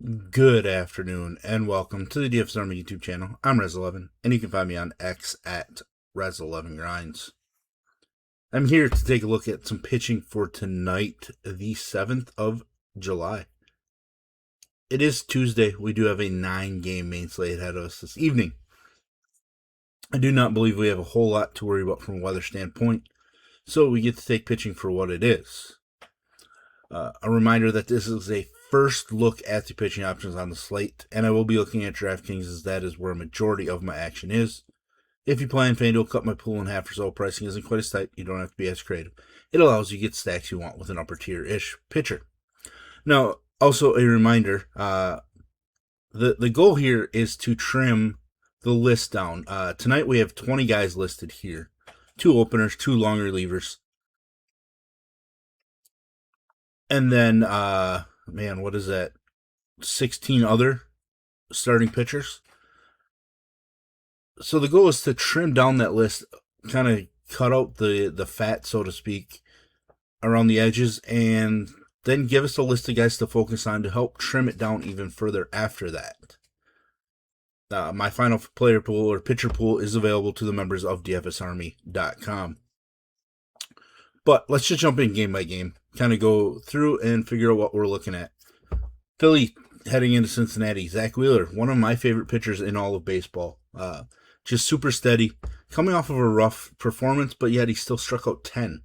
Good afternoon and welcome to the DFS Army YouTube channel. I'm Razzle11 and you can find me on X at Razzle11Grinds. I'm here to take a look at some pitching for tonight, the 7th of July. It is Tuesday. We do have a 9-game main slate ahead of us this evening. I do not believe we have a whole lot to worry about from a weather standpoint, so we get to take pitching for what it is. A reminder that this is a first look at the pitching options on the slate, and I will be looking at DraftKings as that is where a majority of my action is. If you play in FanDuel, cut my pool in half or so. Pricing isn't quite as tight. You don't have to be as creative. It allows you to get stacks you want with an upper tier-ish pitcher. Now, also a reminder, the goal here is to trim the list down. Tonight we have 20 guys listed here. 2 openers, 2 long relievers. And then, what is that? 16 other starting pitchers. So the goal is to trim down that list, kind of cut out the fat, so to speak, around the edges, and then give us a list of guys to focus on to help trim it down even further after that. My final player pool or pitcher pool is available to the members of DFSArmy.com. But let's just jump in game by game, kind of go through and figure out what we're looking at. Philly heading into Cincinnati. Zach Wheeler, one of my favorite pitchers in all of baseball. Just super steady, coming off of a rough performance, but yet he still struck out 10,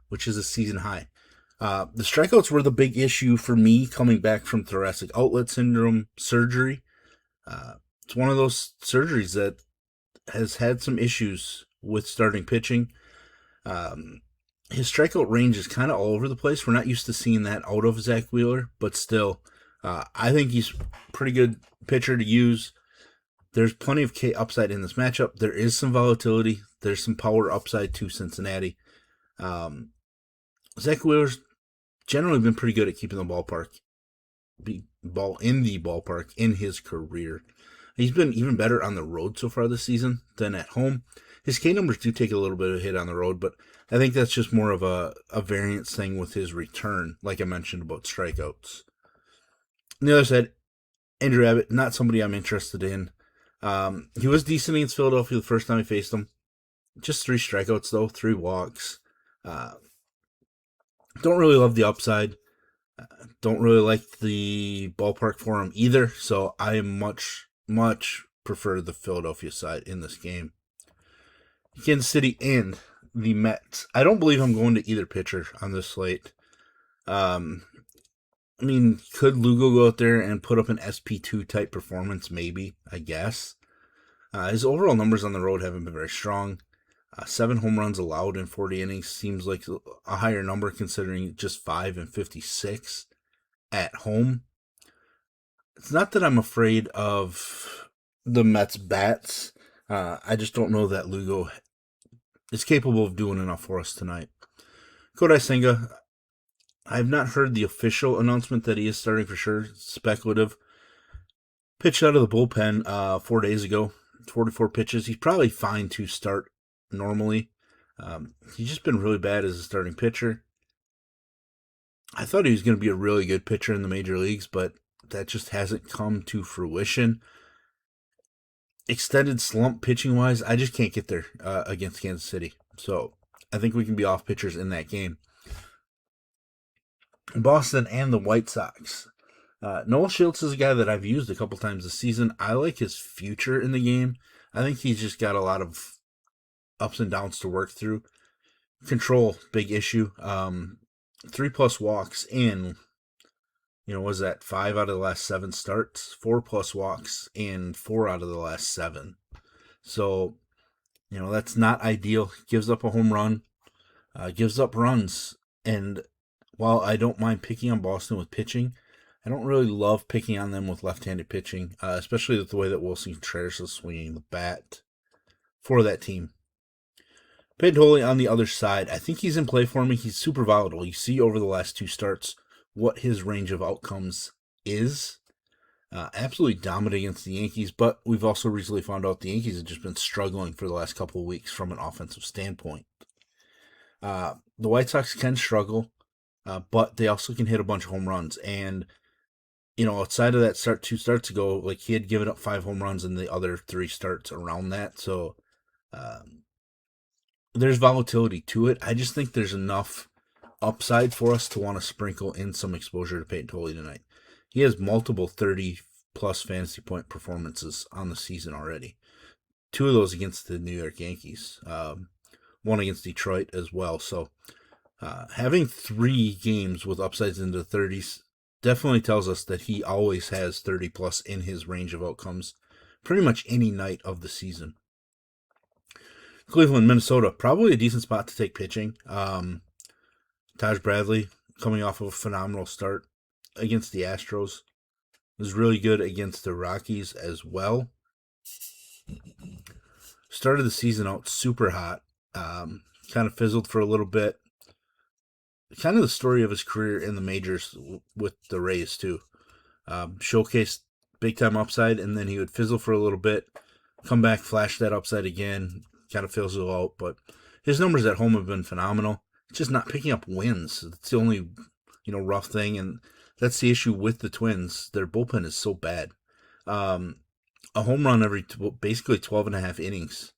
which is a season high. The strikeouts were the big issue for me coming back from thoracic outlet syndrome surgery. It's one of those surgeries that has had some issues with starting pitching. His strikeout range is kind of all over the place. We're not used to seeing that out of Zach Wheeler, but still, I think he's a pretty good pitcher to use. There's plenty of K upside in this matchup. There is some volatility. There's some power upside to Cincinnati. Zach Wheeler's generally been pretty good at keeping the ball in the ballpark in his career. He's been even better on the road so far this season than at home. His K numbers do take a little bit of a hit on the road, but I think that's just more of a variance thing with his return, like I mentioned about strikeouts. On the other side, Andrew Abbott, not somebody I'm interested in. He was decent against Philadelphia the first time he faced them. Just 3 strikeouts, though, 3 walks. Don't really love the upside. Don't really like the ballpark for him either, so I much prefer the Philadelphia side in this game. Kansas City and the Mets. I don't believe I'm going to either pitcher on this slate. Could Lugo go out there and put up an SP2 type performance? Maybe, I guess. His overall numbers on the road haven't been very strong. 7 home runs allowed in 40 innings seems like a higher number considering just 5 and 56 at home. It's not that I'm afraid of the Mets bats. I just don't know that Lugo is capable of doing enough for us tonight. Kodai Senga, I have not heard the official announcement that he is starting for sure. It's speculative. Pitched out of the bullpen 4 days ago. 44 pitches. He's probably fine to start normally. He's just been really bad as a starting pitcher. I thought he was going to be a really good pitcher in the major leagues, but that just hasn't come to fruition. Extended slump pitching wise, I just can't get there against Kansas City. So I think we can be off pitchers in that game. Boston and the White Sox. Noel Schultz is a guy that I've used a couple times this season. I like his future in the game. I think he's just got a lot of ups and downs to work through. Control, big issue. 3+ walks in, was that 5 out of the last 7 starts? 4+ walks in 4 out of the last 7. So, that's not ideal. Gives up a home run, gives up runs. And while I don't mind picking on Boston with pitching, I don't really love picking on them with left-handed pitching, especially with the way that Wilson Contreras is swinging the bat for that team. Pantoli on the other side, I think he's in play for me. He's super volatile. You see over the last 2 starts what his range of outcomes is. Absolutely dominant against the Yankees, but we've also recently found out the Yankees have just been struggling for the last couple of weeks from an offensive standpoint. The White Sox can struggle, but they also can hit a bunch of home runs, and outside of that start 2 starts ago, like he had given up 5 home runs in the other 3 starts around that. So there's volatility to it. I just think there's enough upside for us to want to sprinkle in some exposure to Peyton Tolley tonight. He has multiple 30-plus fantasy point performances on the season already. 2 of those against the New York Yankees. 1 against Detroit as well. So having 3 games with upsides into the 30s definitely tells us that he always has 30-plus in his range of outcomes pretty much any night of the season. Cleveland, Minnesota, probably a decent spot to take pitching. Taj Bradley, coming off of a phenomenal start against the Astros, was really good against the Rockies as well. Started the season out super hot, kind of fizzled for a little bit. Kind of the story of his career in the majors with the Rays, too. Showcased big-time upside, and then he would fizzle for a little bit, come back, flash that upside again, kind of fizzle out. But his numbers at home have been phenomenal. It's just not picking up wins. It's the only, rough thing, and that's the issue with the Twins. Their bullpen is so bad. A home run every basically 12 and a half innings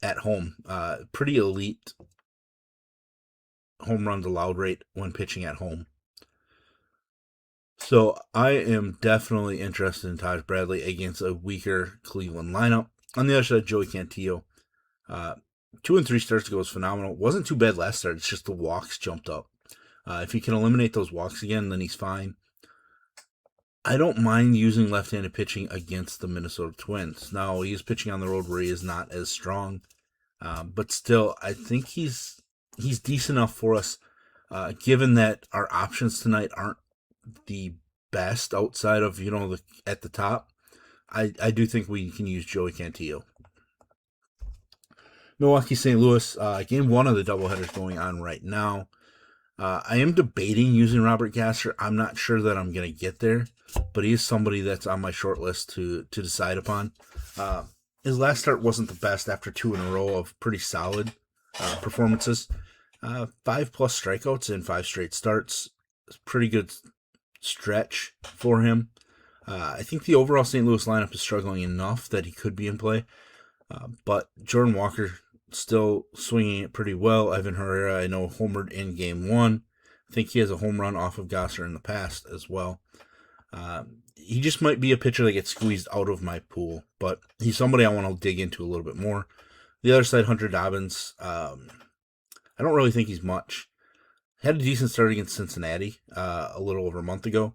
at home. Pretty elite home runs allowed rate when pitching at home. So I am definitely interested in Taj Bradley against a weaker Cleveland lineup. On the other side, Joey Cantillo. 2 and 3 starts ago was phenomenal. Wasn't too bad last start. It's just the walks jumped up. If he can eliminate those walks again, then he's fine. I don't mind using left-handed pitching against the Minnesota Twins. Now, he is pitching on the road where he is not as strong. But still, I think he's decent enough for us, given that our options tonight aren't the best outside of, at the top. I do think we can use Joey Cantillo. Milwaukee, St. Louis, game 1 of the doubleheaders going on right now. I am debating using Robert Gasser. I'm not sure that I'm going to get there, but he is somebody that's on my short list to decide upon. His last start wasn't the best after 2 in a row of pretty solid performances. 5+ strikeouts in 5 straight starts. It's a pretty good stretch for him. I think the overall St. Louis lineup is struggling enough that he could be in play. But Jordan Walker still swinging it pretty well. Evan Herrera, I know, homered in game 1. I think he has a home run off of Gasser in the past as well. He just might be a pitcher that gets squeezed out of my pool, but he's somebody I want to dig into a little bit more. The other side, Hunter Dobbins, I don't really think he's much. Had a decent start against Cincinnati a little over a month ago,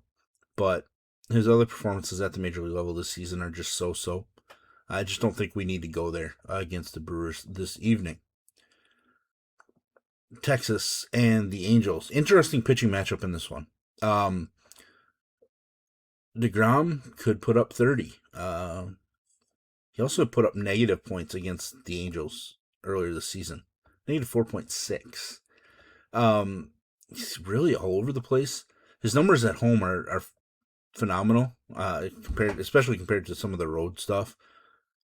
but his other performances at the major league level this season are just so-so. I just don't think we need to go there against the Brewers this evening. Texas and the Angels. Interesting pitching matchup in this one. DeGrom could put up 30. He also put up negative points against the Angels earlier this season. Negative 4.6. He's really all over the place. His numbers at home are phenomenal, especially compared to some of the road stuff.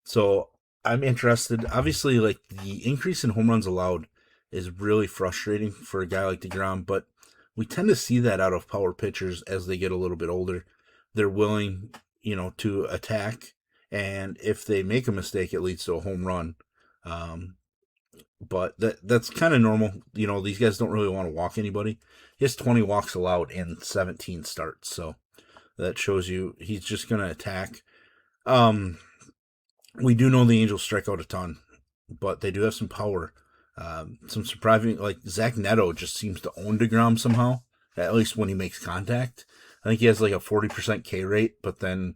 So I'm interested. Obviously, like, the increase in home runs allowed is really frustrating for a guy like DeGrom, but we tend to see that out of power pitchers as they get a little bit older. They're willing, to attack, and if they make a mistake, it leads to a home run. But that's kind of normal. These guys don't really want to walk anybody. He has 20 walks allowed in 17 starts, so that shows you he's just going to attack. We do know the Angels strike out a ton, but they do have some power. Some surprising, like Zach Neto just seems to own DeGrom somehow, at least when he makes contact. I think he has like a 40% K rate, but then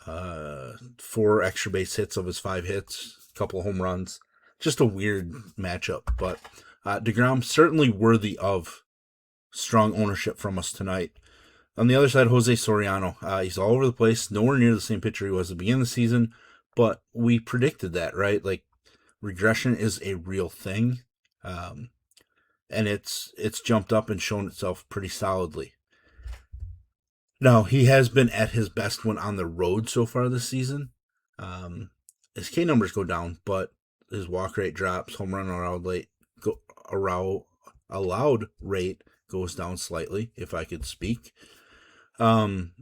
4 extra base hits of his 5 hits, a couple of home runs. Just a weird matchup, but DeGrom certainly worthy of strong ownership from us tonight. On the other side, Jose Soriano. He's all over the place, nowhere near the same pitcher he was at the beginning of the season, but we predicted that, right? Like, regression is a real thing, and it's jumped up and shown itself pretty solidly. Now, he has been at his best when on the road so far this season. His K numbers go down, but his walk rate drops, home run allowed rate goes down slightly, if I could speak. Um,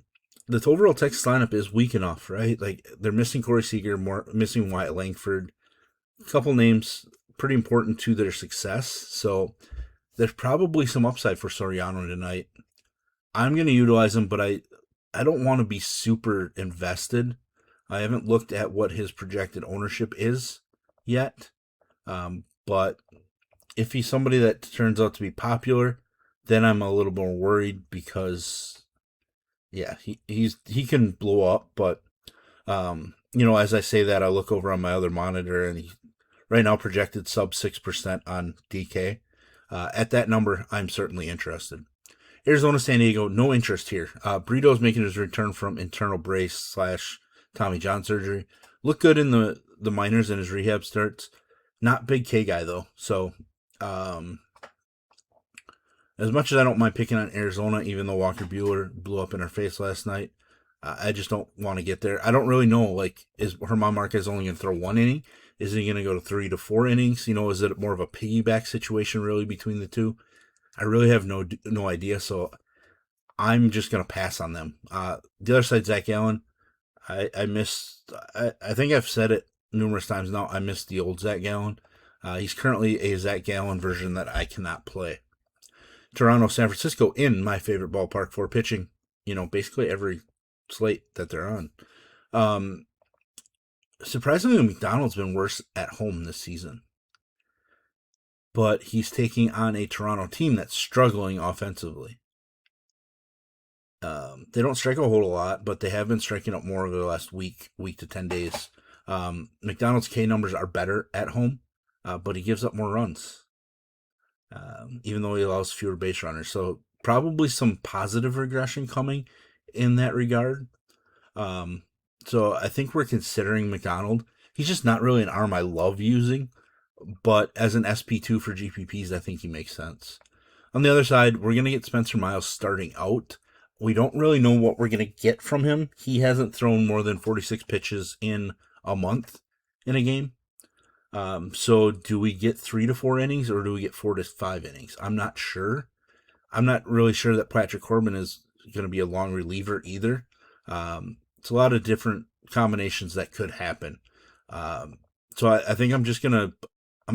the overall Texas lineup is weak enough, right? Like they're missing Corey Seager, missing Wyatt Langford, a couple names pretty important to their success. So there's probably some upside for Soriano tonight. I'm going to utilize him, but I don't want to be super invested. I haven't looked at what his projected ownership is yet. But if he's somebody that turns out to be popular, then I'm a little more worried because, yeah, he can blow up. But as I say that, I look over on my other monitor, and he's right now projected sub 6% on DK. At that number, I'm certainly interested. Arizona, San Diego, no interest here. Brito's making his return from internal brace / Tommy John surgery. Looked good in the minors in his rehab starts. Not big K guy, though. So, as much as I don't mind picking on Arizona, even though Walker Buehler blew up in our face last night, I just don't want to get there. I don't really know, like, is German Marquez only going to throw one inning? Is he going to go to 3 to 4 innings? Is it more of a piggyback situation, really, between the two? I really have no idea, so I'm just going to pass on them. The other side, Zach Gallen, I think I've said it numerous times now, I miss the old Zach Gallen. He's currently a Zach Gallen version that I cannot play. Toronto, San Francisco in my favorite ballpark for pitching, basically every slate that they're on. Surprisingly, McDonald's been worse at home this season. But he's taking on a Toronto team that's struggling offensively. They don't strike a whole lot, but they have been striking out more over the last week to 10 days. McDonald's K numbers are better at home, but he gives up more runs, even though he allows fewer base runners. So probably some positive regression coming in that regard. So I think we're considering McDonald. He's just not really an arm I love using, but as an SP2 for GPPs, I think he makes sense. On the other side, we're going to get Spencer Miles starting out. We don't really know what we're going to get from him. He hasn't thrown more than 46 pitches in a month in a game. So do we get 3 to 4 innings or do we get 4 to 5 innings? I'm not sure. I'm not really sure that Patrick Corbin is going to be a long reliever either. It's a lot of different combinations that could happen. So I think I'm going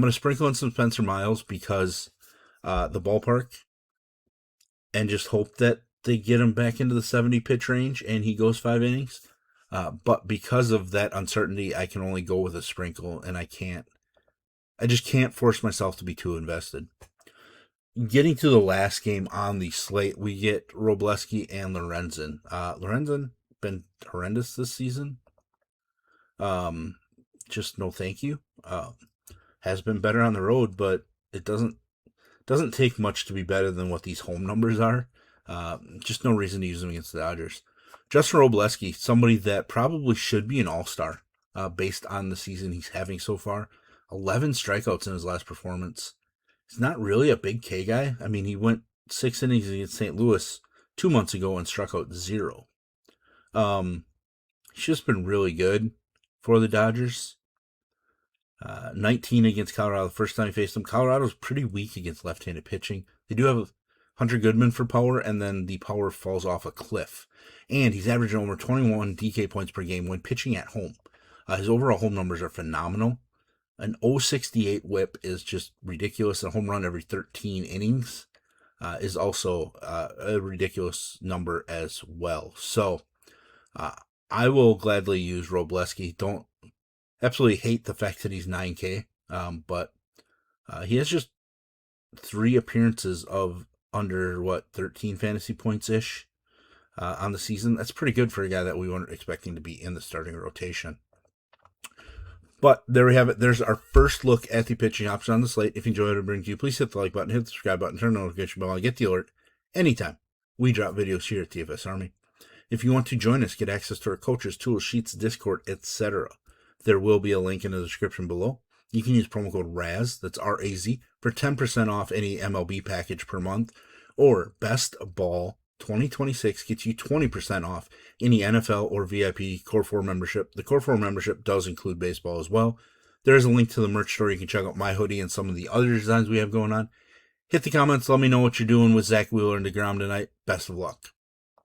to sprinkle in some Spencer Miles because the ballpark, and just hope that they get him back into the 70 pitch range and he goes 5 innings. But because of that uncertainty, I can only go with a sprinkle, and I just can't force myself to be too invested. Getting to the last game on the slate, we get Robleski and Lorenzen. Lorenzen been horrendous this season. Just no thank you. Has been better on the road, but it doesn't take much to be better than what these home numbers are. Just no reason to use them against the Dodgers. Justin Robleski, somebody that probably should be an all-star based on the season he's having so far. 11 strikeouts in his last performance. He's not really a big K guy. I mean, he went 6 innings against St. Louis 2 months ago and struck out 0. He's just been really good for the Dodgers. 19 against Colorado the first time he faced them. Colorado's pretty weak against left-handed pitching. They do have Hunter Goodman for power, and then the power falls off a cliff. And he's averaging over 21 DK points per game when pitching at home. His overall home numbers are phenomenal. An 0.68 whip is just ridiculous. A home run every 13 innings is also a ridiculous number as well. So I will gladly use Robleski. Don't absolutely hate the fact that he's 9K, but he has just 3 appearances of under 13 fantasy points-ish on the season. That's pretty good for a guy that we weren't expecting to be in the starting rotation. But there we have it. There's our first look at the pitching option on the slate. If you enjoyed it, bring to you, please hit the like button, hit the subscribe button, turn the notification bell, and get the alert anytime we drop videos here at TFS Army. If you want to join us, get access to our coaches, tools, sheets, Discord, etc., there will be a link in the description below. You can use promo code RAZ, that's R-A-Z, for 10% off any MLB package per month, or Best Ball 2026 gets you 20% off any NFL or VIP Core 4 membership. The Core 4 membership does include baseball as well. There is a link to the merch store. You can check out my hoodie and some of the other designs we have going on. Hit the comments. Let me know what you're doing with Zach Wheeler and DeGrom tonight. Best of luck.